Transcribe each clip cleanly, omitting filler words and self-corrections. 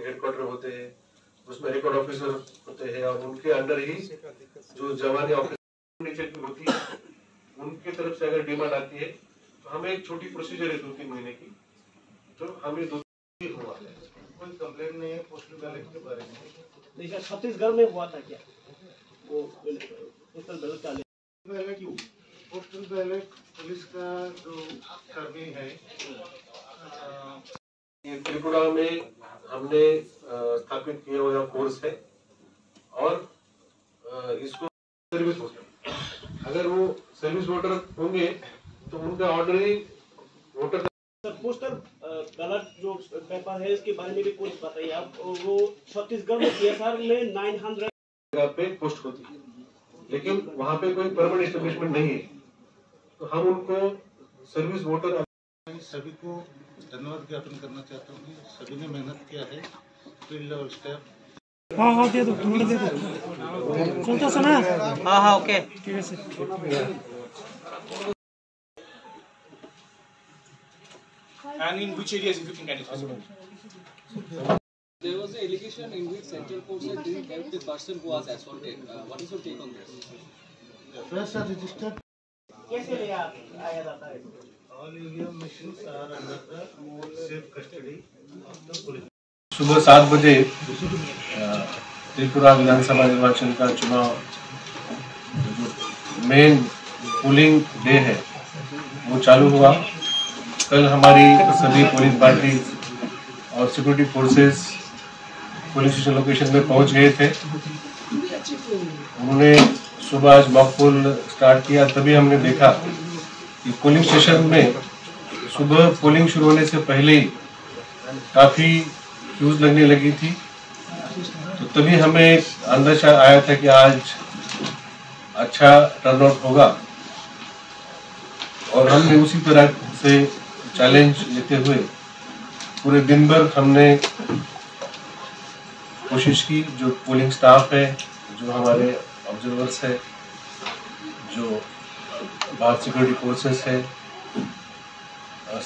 Headquarter होते हैं, उसमें रिकॉर्ड ऑफिसर होते हैं और उनके अंडर ही जो जवानी ऑफिसर होती है, उनकी तरफ से अगर डिमांड आती है तो हमें एक छोटी प्रोसीजर है 2-3 महीने की, तो हमें 2 हुआ है। कोई कंप्लेंट नहीं है पोस्टल बैलेट के बारे में। छत्तीसगढ़ में हुआ था क्या वो पोस्टल बैलेट क्यों? पोस्टल बैलेट पुलिस का जो कर्मी है, त्रिपुरा में हमने स्थापित किया हुआ कोर्स है और इसको सर्विस वोटर, अगर वो सर्विस वोटर होंगे तो उनका ऑर्डनरी वोटर पोस्टल बैलेट जो पेपर है इसके बारे में भी कुछ बताइए आप। वो छत्तीसगढ़ में केसर में 900 पे पोस्ट होती है, लेकिन वहाँ पे कोई परमानेंट एस्टेब्लिशमेंट नहीं है, तो हम उनको सर्विस वोटर। सभी को धन्यवाद ज्ञापन करना चाहता हूँ। सभी ने मेहनत किया है। Field level staff. हाँ दे दो, दे दो। सुनता सुना? हाँ ओके ठीक है sir. And in which areas, if you can kind of There was an allegation in which Central Forces didn't help the person who was assaulted. What is your take on this? The FIRs are registered. कैसे ले आया जाता है? All area missions are under the safe custody of the police. सुबह 7 बजे त्रिपुरा विधानसभा निर्वाचन का चुनाव जो मेन पोलिंग डे है वो चालू हुआ। कल हमारी सभी पोलिंग पार्टी और security forces police station location में पहुंच गए थे। उन्होंने सुबह आज मॉक पोल स्टार्ट किया, तभी हमने देखा कि पोलिंग स्टेशन में सुबह पोलिंग शुरू होने से पहले ही काफ़ी क्यूज लगने लगी थी, तो तभी हमें अंदाजा आया था कि आज अच्छा टर्नआउट होगा और हमने उसी तरह से चैलेंज लेते हुए पूरे दिन भर हमने कोशिश की। जो पोलिंग स्टाफ है, जो हमारे ऑब्जर्वर्स है, जो बाहर सिक्योरिटी फोर्सेस है,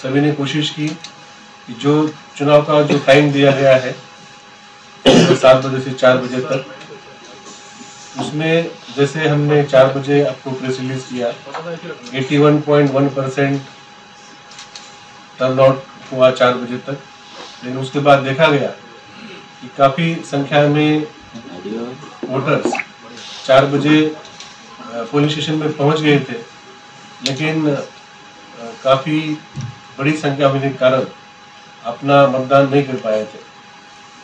सभी ने कोशिश की कि जो चुनाव का जो टाइम दिया गया है 7 बजे से 4 बजे तक, उसमें जैसे हमने 4 बजे आपको प्रेस रिलीज किया 81.1% टर्नआउट हुआ 4 बजे तक, लेकिन उसके बाद देखा गया कि काफ़ी संख्या में वोटर्स 4 बजे पोलिंग स्टेशन में पहुंच गए थे, लेकिन काफ़ी बड़ी संख्या होने के कारण अपना मतदान नहीं कर पाए थे।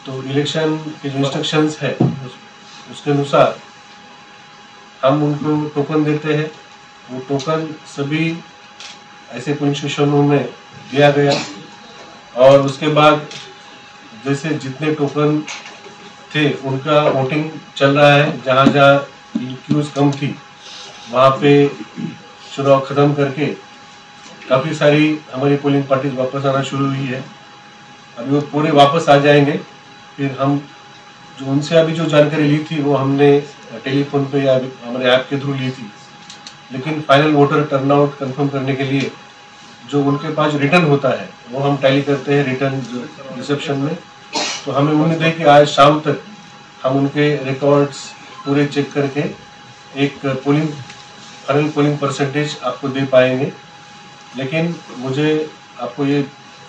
तो इलेक्शन के जो इंस्ट्रक्शंस है उसके अनुसार हम उनको टोकन देते हैं। वो टोकन सभी ऐसे पोलिंग स्टेशनों में दिया गया और उसके बाद जैसे जितने टोकन थे उनका वोटिंग चल रहा है। जहाँ जहाँ क्यूज कम थी वहाँ पे चुनाव खत्म करके काफ़ी सारी हमारी पोलिंग पार्टीज वापस आना शुरू हुई है। अभी वो पूरे वापस आ जाएंगे। फिर हम जो उनसे अभी जो जानकारी ली थी वो हमने टेलीफोन पे या हमारे ऐप के थ्रू ली थी, लेकिन फाइनल वोटर टर्नआउट कंफर्म करने के लिए जो उनके पास रिटर्न होता है वो हम टैली करते हैं रिटर्न रिसेप्शन में। तो हमें उम्मीद है कि आज शाम तक हम उनके रिकॉर्ड्स पूरे चेक करके एक फाइनल पोलिंग परसेंटेज आपको दे पाएंगे। लेकिन मुझे आपको ये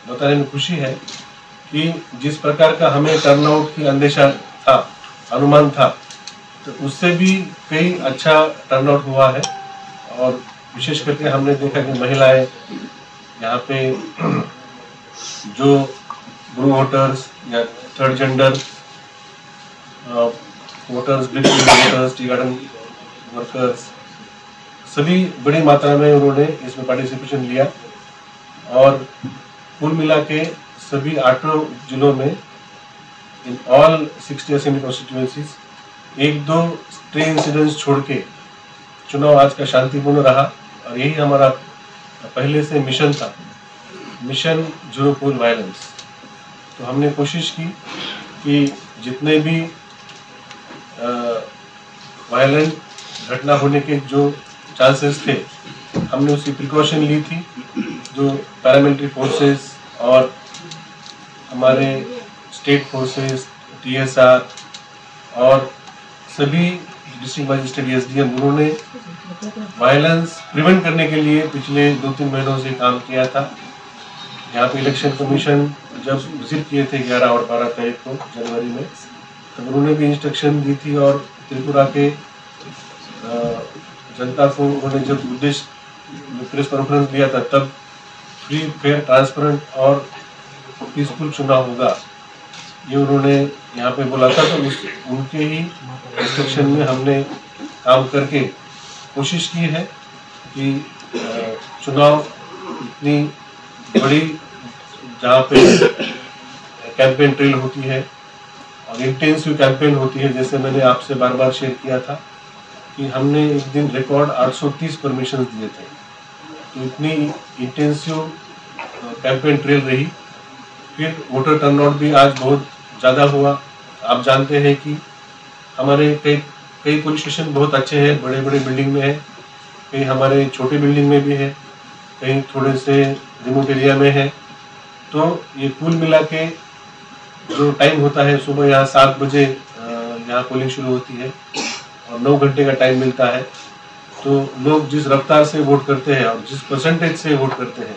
बताने में खुशी है कि जिस प्रकार का हमें टर्नआउट की अंदेशा था, अनुमान था, तो उससे भी कई अच्छा टर्नआउट हुआ है। और विशेष करके हमने देखा कि महिलाएं यहाँ पे जो ब्रू वोटर्स या third gender voters, voters, tea garden workers, सभी बड़ी मात्रा में उन्होंने इसमें पार्टिसिपेशन लिया। और कुल मिला के सभी 8 जिलों में in all 60 assembly constituencies 1-2 stray incidents छोड़ के चुनाव आज का शांतिपूर्ण रहा। और यही हमारा पहले से मिशन था, मिशन जीरो पोल वायलेंस। तो हमने कोशिश की कि जितने भी वायलेंट घटना होने के जो चांसेस थे हमने उसकी प्रिकॉशन ली थी। जो पैरामिलिट्री फोर्सेस और हमारे स्टेट फोर्सेस, TSR और सभी डिस्ट्रिक्ट मजिस्ट्रेट SDM उन्होंने वायलेंस प्रिवेंट करने के लिए पिछले 2-3 महीनों से काम किया था। यहाँ पे इलेक्शन कमीशन जब विजिट किए थे 11 और 12 तारीख को जनवरी में, तब उन्होंने भी इंस्ट्रक्शन दी थी और त्रिपुरा के जनता को उन्होंने जब उद्देश्य प्रेस कॉन्फ्रेंस दिया था तब फ्री, फेयर, ट्रांसपेरेंट और पीसफुल चुनाव होगा, ये उन्होंने यहाँ पे बोला था। तो उनके ही इंस्ट्रक्शन में हमने काम करके कोशिश की है कि चुनाव इतनी बड़ी जहाँ पे कैंपेन ट्रेल होती है और इंटेंसिव कैंपेन होती है, जैसे मैंने आपसे बार बार शेयर किया था कि हमने एक दिन रिकॉर्ड 830 परमिशन दिए थे। तो इतनी इंटेंसिव कैंपेन ट्रेल रही। फिर वोटर टर्नआउट भी आज बहुत ज़्यादा हुआ। आप जानते हैं कि हमारे कई पुलिस स्टेशन बहुत अच्छे हैं, बड़े बड़े बिल्डिंग में है, कहीं हमारे छोटे बिल्डिंग में भी है, कहीं थोड़े से रिमोट एरिया में है। तो ये कुल मिला के जो टाइम होता है, सुबह यहाँ 7 बजे यहाँ पोलिंग शुरू होती है और 9 घंटे का टाइम मिलता है। तो लोग जिस रफ्तार से वोट करते हैं और जिस परसेंटेज से वोट करते हैं,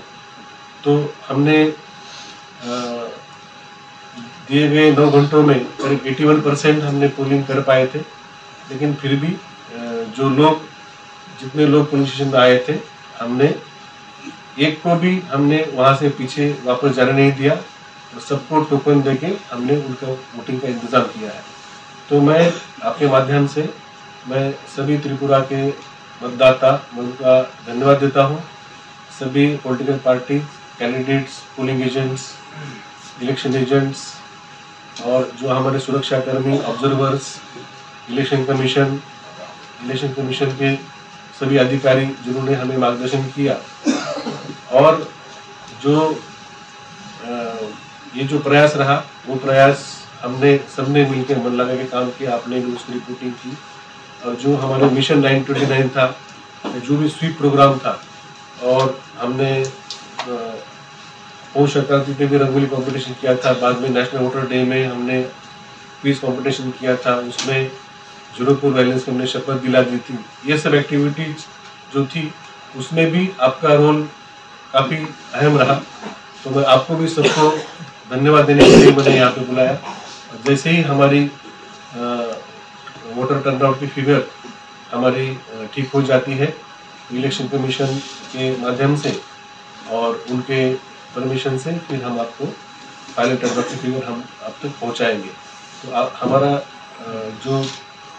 तो हमने दिए गए 9 घंटों में करीब 81% हमने पोलिंग कर पाए थे। लेकिन फिर भी जितने लोग पोलिंग स्टेशन में आए थे, हमने एक को भी हमने वहाँ से पीछे वापस जाने नहीं दिया और सबको टोकन देके हमने उनका वोटिंग का इंतज़ाम किया है। तो मैं आपके माध्यम से मैं सभी त्रिपुरा के मतदाता उनका धन्यवाद देता हूँ। सभी political party, candidates, polling agents, election agents और जो हमारे सुरक्षाकर्मी, ऑब्जर्वर्स, इलेक्शन कमीशन के सभी अधिकारी जिन्होंने हमें मार्गदर्शन किया, और ये जो प्रयास रहा वो प्रयास हमने सबने मिलकर मन लगा के काम किया। आपने भी उसकी रिपोर्टिंग की और जो हमारा मिशन 929 था, जो भी स्वीप प्रोग्राम था, और हमने पौष संक्रांति पे भी रंगोली कंपटीशन किया था। बाद में नेशनल वोटर डे में हमने क्विज कंपटीशन किया था, उसमें जीरो वायलेंस की हमने शपथ दिला दी थी। ये सब एक्टिविटीज जो थी उसमें भी आपका रोल काफ़ी अहम रहा। तो मैं आपको भी सबको धन्यवाद देने के लिए मैंने यहाँ पे बुलाया। जैसे ही हमारी वोटर टर्नआउट की फिगर हमारी ठीक हो जाती है इलेक्शन कमीशन के माध्यम से और उनके परमिशन से, फिर हम आपको फाइनल टर्नआउट की फिगर हम आप तक पहुँचाएंगे। तो हमारा जो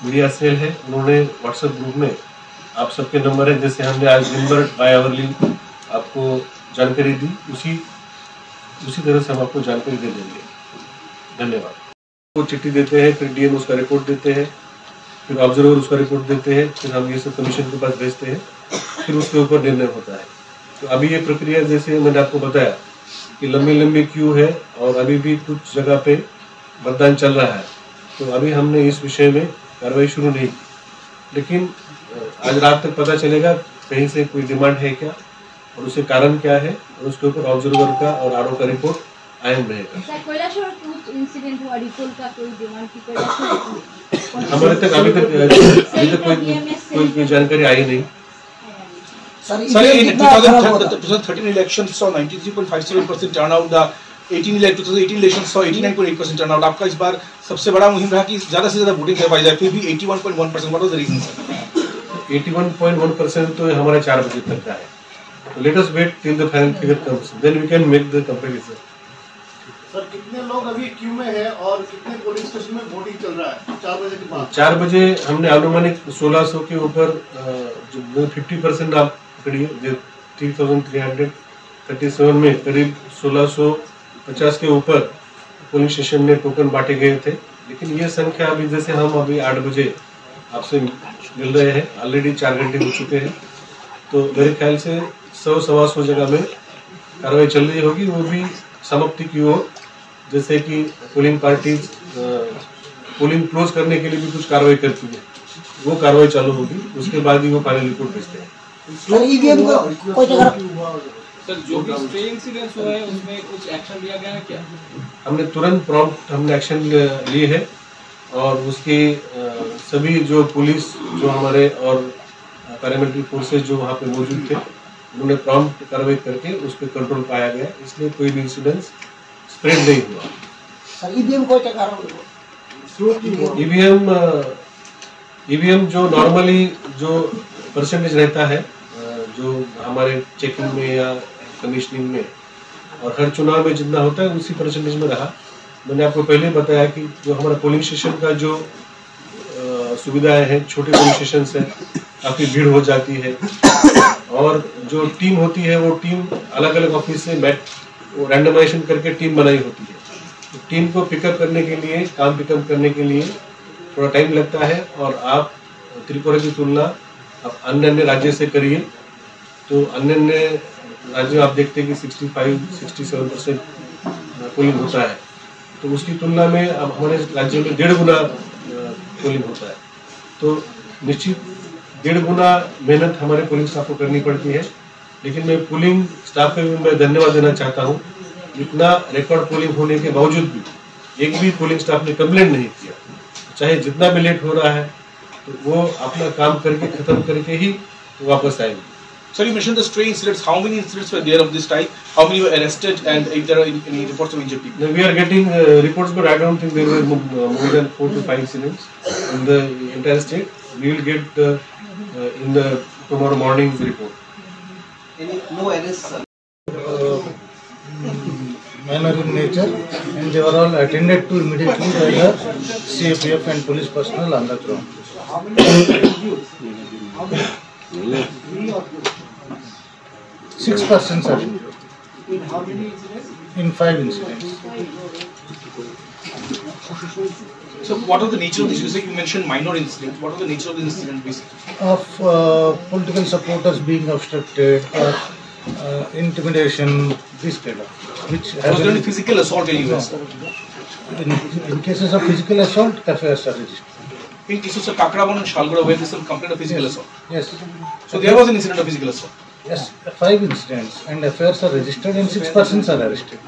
मीडिया सेल है, उन्होंने व्हाट्सएप ग्रुप में आप सबके नंबर है, जैसे हमने आज दिन भर बाय आवरली आपको जानकारी दी, उसी तरह से हम आपको जानकारी दे देंगे। धन्यवाद। वो चिट्ठी देते हैं, फिर DM उसका रिपोर्ट देते हैं, फिर ऑब्जर्वर उसका रिपोर्ट देते हैं, फिर हम ये सब कमीशन के पास भेजते हैं, फिर उसके ऊपर निर्णय होता है। तो अभी ये प्रक्रिया जैसे मैंने आपको बताया कि लंबी क्यू है और अभी भी कुछ जगह पे मतदान चल रहा है। तो अभी हमने इस विषय में कार्रवाई शुरू नहीं की, लेकिन आज रात तक पता चलेगा कहीं से कोई डिमांड है क्या और उसके कारण क्या है, और उसके ऊपर ऑब्जर्वर का और RO का रिपोर्ट कायम रहेगा। हमारे तक अभी तक कोई जानकारी आई नहीं। Sir, in 2013 elections saw 93.57% turnout. The 2018 elections saw 89.8% turnout. आपका इस बार सबसे बड़ा मुहिम रहा कि ज़्यादा से ज़्यादा वोटिंग करवाई जाए, फिर भी 81.1%. What was the reason, sir? 81.1% तो हमारा 4 बजे तक का है। तो let us wait till the final figure comes, then we can make the comparison. Sir, कितने लोग अभी क्यू में है और कितने पोलिंग स्टेशन में वोटिंग चल रहा है 4 बजे के बाद? 4 बजे हमने अनुमानित 1600 के ऊपर जो 50% आप पकड़िए, 3337 में करीब 1650 के ऊपर पोलिंग स्टेशन में टोकन बांटे गए थे। लेकिन ये संख्या अभी जैसे हम अभी 8 बजे आपसे मिल रहे हैं, ऑलरेडी 4 घंटे हो चुके हैं, तो मेरे ख्याल से 100-125 जगह में कार्रवाई चल रही होगी, वो भी समाप्ति की ओर। जैसे कि पोलिंग पार्टीज पोलिंग क्लोज करने के लिए भी कुछ कार्रवाई करती है, वो कार्रवाई चालू होगी, उसके बाद ही वो फाइनल रिपोर्ट भेजते हैं। सर ईवीएम को कोई जगह सर जो भी स्ट्रे इंसिडेंट्स हुआ है उसमें कुछ एक्शन लिया गया है क्या? हमने तुरंत प्रॉम्प्ट हमने एक्शन लिए है और उसके सभी जो पुलिस जो हमारे और पैरामिलिट्री फोर्सेस जो वहाँ पे मौजूद थे उन्होंने प्रॉम्प्ट कार्रवाई करके उस पर कंट्रोल पाया गया, इसलिए कोई भी इंसिडेंस स्प्रेड नहीं हुआ। सर ईवीएम कोई जगह ईवीएम जो नॉर्मली जो परसेंटेज रहता है जो हमारे चेकिंग में या कमीशनिंग में और हर चुनाव में जितना होता है उसी परसेंटेज में रहा। मैंने आपको पहले बताया कि जो हमारा पोलिंग स्टेशन का जो सुविधाएं हैं, छोटे पोलिंग स्टेशन से काफ़ी भीड़ हो जाती है और जो टीम होती है वो टीम अलग अलग ऑफिस से रैंडमाइजेशन करके टीम बनाई होती है। तो टीम को पिकअप करने के लिए, काम पिकअप करने के लिए थोड़ा टाइम लगता है और आप त्रिपुरा की तुलना आप अन्य राज्य से करिए तो अन्य राज्य आप देखते हैं कि 65-67% पोलिंग होता है, तो उसकी तुलना में अब हमारे राज्य में 1.5 गुना पोलिंग होता है। तो निश्चित 1.5 गुना मेहनत हमारे पोलिंग स्टाफ को करनी पड़ती है, लेकिन मैं पोलिंग स्टाफ को भी मैं धन्यवाद देना चाहता हूँ। इतना रिकॉर्ड पोलिंग होने के बावजूद भी एक भी पोलिंग स्टाफ ने कंप्लेंट नहीं किया, चाहे जितना भी लेट हो रहा है तो वो अपना काम करके खत्म करके ही वापस आएंगे। Sir, you mentioned the stray incidents. How many incidents were there of this type? How many were arrested, and if there are any reports of injured people? We are getting reports, but I don't think there were more than 4 to 5 incidents in the entire state. We will get in the tomorrow morning's report. No arrests, sir. Minor in nature, and they were all attended to immediately by the CAPF and police personnel on the ground. 6 persons are injured. In 5 incidents. So, what are the nature of these? You mentioned minor incidents. What are the nature of these incidents, basically? Of political supporters being obstructed or intimidation, this kind of. Which Was there any physical assault anywhere? in cases of physical assault, FIRs are registered. In cases of Kakravan and Shalgora, where there is some complaint of physical assault. Yes. So there was an incident of physical assault. Yes, 5 incidents, and FIRs are registered and 6 persons are arrested.